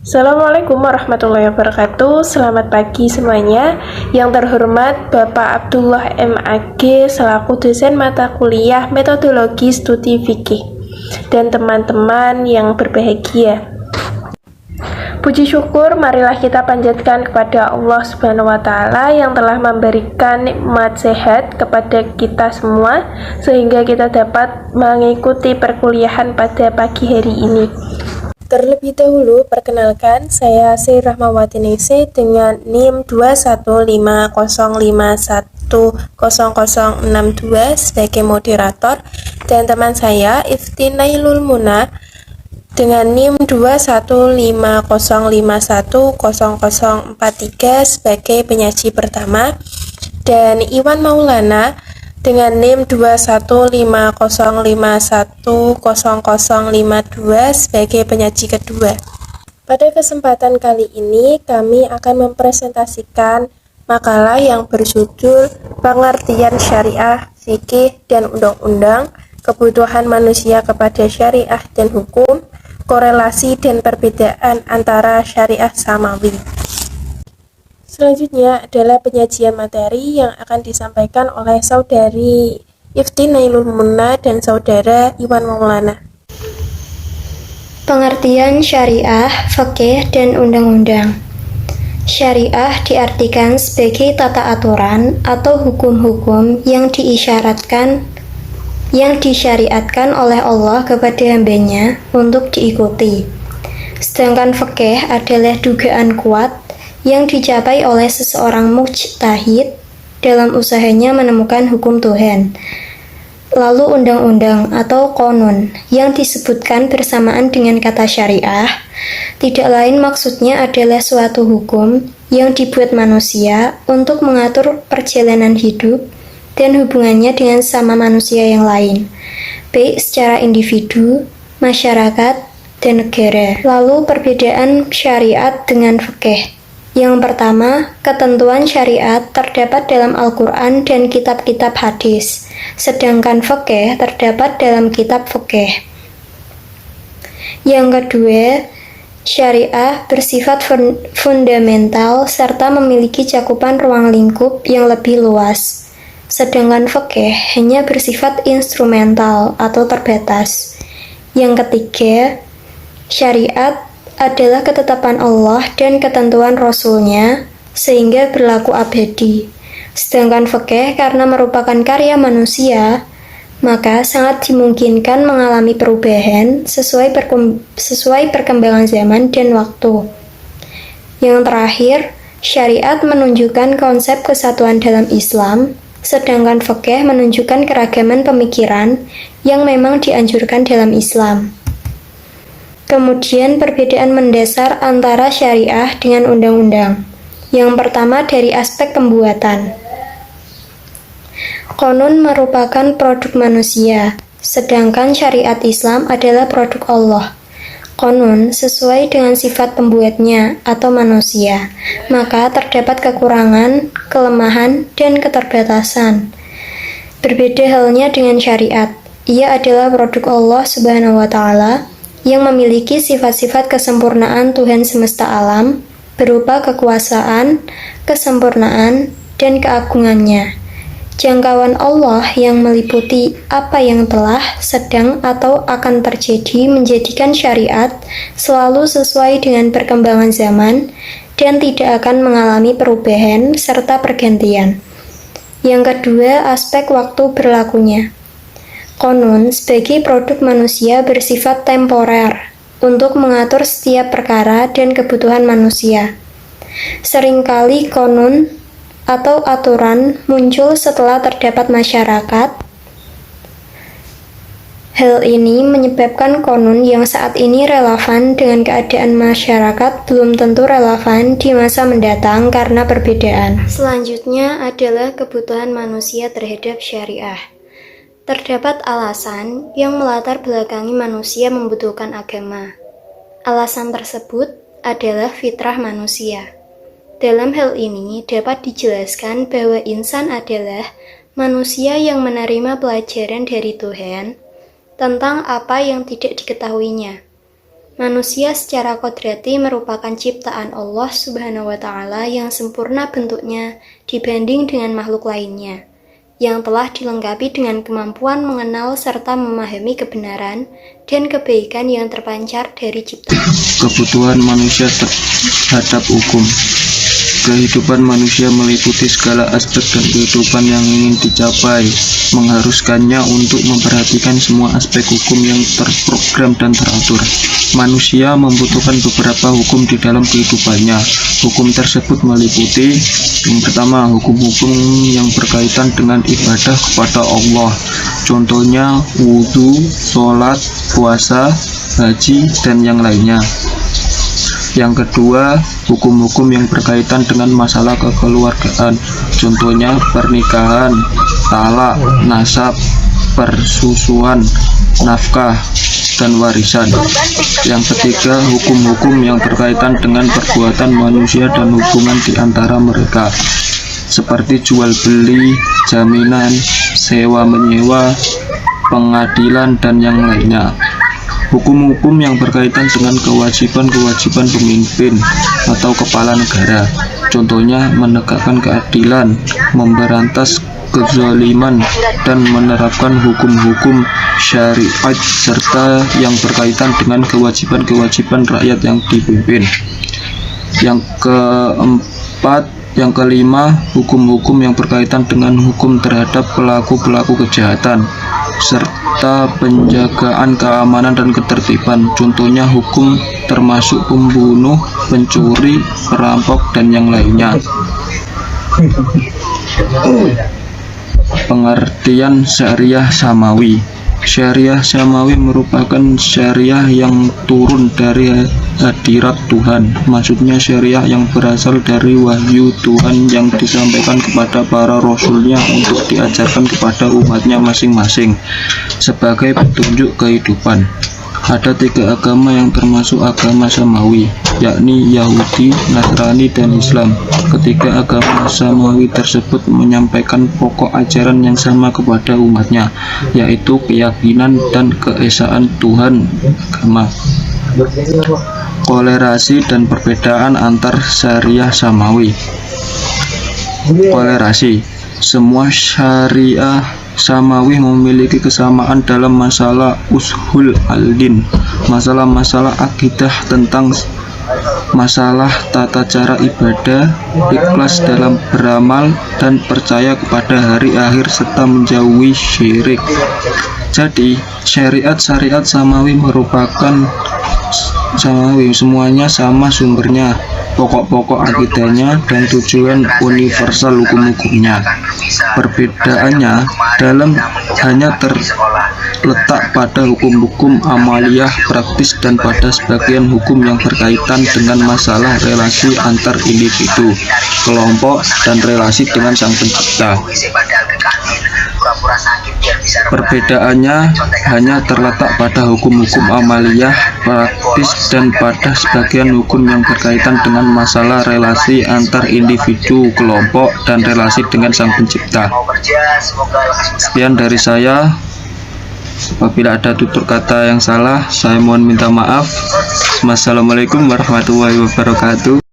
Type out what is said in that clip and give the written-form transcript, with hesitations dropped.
Assalamualaikum warahmatullahi wabarakatuh. Selamat pagi semuanya. Yang terhormat Bapak Abdullah MAG selaku dosen mata kuliah Metodologi Studi Fikih dan teman-teman yang berbahagia. Puji syukur marilah kita panjatkan kepada Allah Subhanahu wa taala yang telah memberikan nikmat sehat kepada kita semua sehingga kita dapat mengikuti perkuliahan pada pagi hari ini. Terlebih dahulu, perkenalkan, saya Sri Rahmawati Ningsih dengan NIM 215510062 sebagai moderator dan teman saya Ifti Nailul Muna dengan NIM 21550510043 sebagai penyaji pertama dan Iwan Maulana dengan NIM 21550510052 sebagai penyaji kedua. Pada kesempatan kali ini kami akan mempresentasikan makalah yang berjudul Pengertian Syariah, Fikih, dan Undang-Undang, Kebutuhan Manusia kepada Syariah dan Hukum, Korelasi dan Perbedaan antara Syariah Samawi. Selanjutnya adalah penyajian materi yang akan disampaikan oleh Saudari Ifti Nailul Muna dan Saudara Iwan Maulana. Pengertian syariah, fikih, dan undang-undang. Syariah diartikan sebagai tata aturan atau hukum-hukum yang disyariatkan oleh Allah kepada hambanya untuk diikuti. Sedangkan fikih adalah dugaan kuat yang dicapai oleh seseorang mujtahid dalam usahanya menemukan hukum Tuhan. Lalu undang-undang atau qanun yang disebutkan bersamaan dengan kata syariah tidak lain maksudnya adalah suatu hukum yang dibuat manusia untuk mengatur perjalanan hidup dan hubungannya dengan sama manusia yang lain, baik secara individu, masyarakat, dan negara. Lalu perbedaan syariat dengan fikih. Yang pertama, ketentuan syariat terdapat dalam Al-Quran dan kitab-kitab hadis, sedangkan fikih terdapat dalam kitab fikih. Yang kedua, syariah bersifat fundamental serta memiliki cakupan ruang lingkup yang lebih luas, sedangkan fikih hanya bersifat instrumental atau terbatas. Yang ketiga, syariat adalah ketetapan Allah dan ketentuan Rasul-Nya sehingga berlaku abadi. Sedangkan fikih karena merupakan karya manusia, maka sangat dimungkinkan mengalami perubahan sesuai perkembangan zaman dan waktu. Yang terakhir, syariat menunjukkan konsep kesatuan dalam Islam, sedangkan fikih menunjukkan keragaman pemikiran yang memang dianjurkan dalam Islam. Kemudian perbedaan mendasar antara syariah dengan undang-undang. Yang pertama dari aspek pembuatan. Qanun merupakan produk manusia, sedangkan syariat Islam adalah produk Allah. Qanun sesuai dengan sifat pembuatnya atau manusia, maka terdapat kekurangan, kelemahan, dan keterbatasan. Berbeda halnya dengan syariat. Ia adalah produk Allah Subhanahu wa taala yang memiliki sifat-sifat kesempurnaan Tuhan semesta alam berupa kekuasaan, kesempurnaan, dan keagungannya. Jangkauan Allah yang meliputi apa yang telah, sedang, atau akan terjadi menjadikan syariat selalu sesuai dengan perkembangan zaman dan tidak akan mengalami perubahan serta pergantian. Yang kedua, aspek waktu berlakunya. Qanun sebagai produk manusia bersifat temporer untuk mengatur setiap perkara dan kebutuhan manusia. Seringkali qanun atau aturan muncul setelah terdapat masyarakat. Hal ini menyebabkan qanun yang saat ini relevan dengan keadaan masyarakat belum tentu relevan di masa mendatang karena perbedaan. Selanjutnya adalah kebutuhan manusia terhadap syariah. Terdapat alasan yang melatar belakangi manusia membutuhkan agama. Alasan tersebut adalah fitrah manusia. Dalam hal ini dapat dijelaskan bahwa insan adalah manusia yang menerima pelajaran dari Tuhan tentang apa yang tidak diketahuinya. Manusia secara kodrati merupakan ciptaan Allah Subhanahu wa Ta'ala yang sempurna bentuknya dibanding dengan makhluk lainnya, yang telah dilengkapi dengan kemampuan mengenal serta memahami kebenaran dan kebaikan yang terpancar dari ciptaan. Kebutuhan manusia terhadap hukum. Kehidupan manusia meliputi segala aspek dan kehidupan yang ingin dicapai, mengharuskannya untuk memperhatikan semua aspek hukum yang terprogram dan teratur. Manusia membutuhkan beberapa hukum di dalam kehidupannya. Hukum tersebut meliputi yang pertama, hukum-hukum yang berkaitan dengan ibadah kepada Allah. Contohnya wudhu, sholat, puasa, haji, dan yang lainnya. Yang kedua, hukum-hukum yang berkaitan dengan masalah kekeluargaan. Contohnya pernikahan, talak, nasab, persusuan, nafkah, dan warisan. Yang ketiga, hukum-hukum yang berkaitan dengan perbuatan manusia dan hubungan di antara mereka, seperti jual beli, jaminan, sewa menyewa, pengadilan, dan yang lainnya. Hukum-hukum yang berkaitan dengan kewajiban-kewajiban pemimpin atau kepala negara. Contohnya menegakkan keadilan, memberantas kezaliman, dan menerapkan hukum-hukum syariat serta yang berkaitan dengan kewajiban-kewajiban rakyat yang dipimpin. Yang kelima, hukum-hukum yang berkaitan dengan hukum terhadap pelaku-pelaku kejahatan serta penjagaan keamanan dan ketertiban. Contohnya hukum termasuk pembunuh, pencuri, perampok, dan yang lainnya. Pengertian syariah samawi. Syariah samawi merupakan syariah yang turun dari hadirat Tuhan. Maksudnya syariah yang berasal dari wahyu Tuhan yang disampaikan kepada para rasulnya untuk diajarkan kepada umatnya masing-masing sebagai petunjuk kehidupan. Ada 3 agama yang termasuk agama samawi, yakni Yahudi, Nasrani, dan Islam. Ketiga agama samawi tersebut menyampaikan pokok ajaran yang sama kepada umatnya, yaitu keyakinan dan keesaan Tuhan agama. Kolerasi dan perbedaan antar syariah samawi. Kolerasi. Semua syariah samawi memiliki kesamaan dalam masalah ushul al-din, masalah-masalah akidah, tentang masalah tata cara ibadah, ikhlas dalam beramal, dan percaya kepada hari akhir serta menjauhi syirik. Jadi, syariat-syariat samawi merupakan samawi, semuanya sama sumbernya, pokok-pokok akidahnya, dan tujuan universal hukum-hukumnya. Perbedaannya hanya terletak pada hukum-hukum amaliyah praktis dan pada sebagian hukum yang berkaitan dengan masalah relasi antar individu, kelompok, dan relasi dengan Sang Pencipta. Perbedaannya hanya terletak pada hukum-hukum amaliyah praktis dan pada sebagian hukum yang berkaitan dengan masalah relasi antar individu, kelompok, dan relasi dengan Sang Pencipta. Sekian dari saya. Apabila ada tutur kata yang salah, saya mohon minta maaf. Wassalamualaikum warahmatullahi wabarakatuh.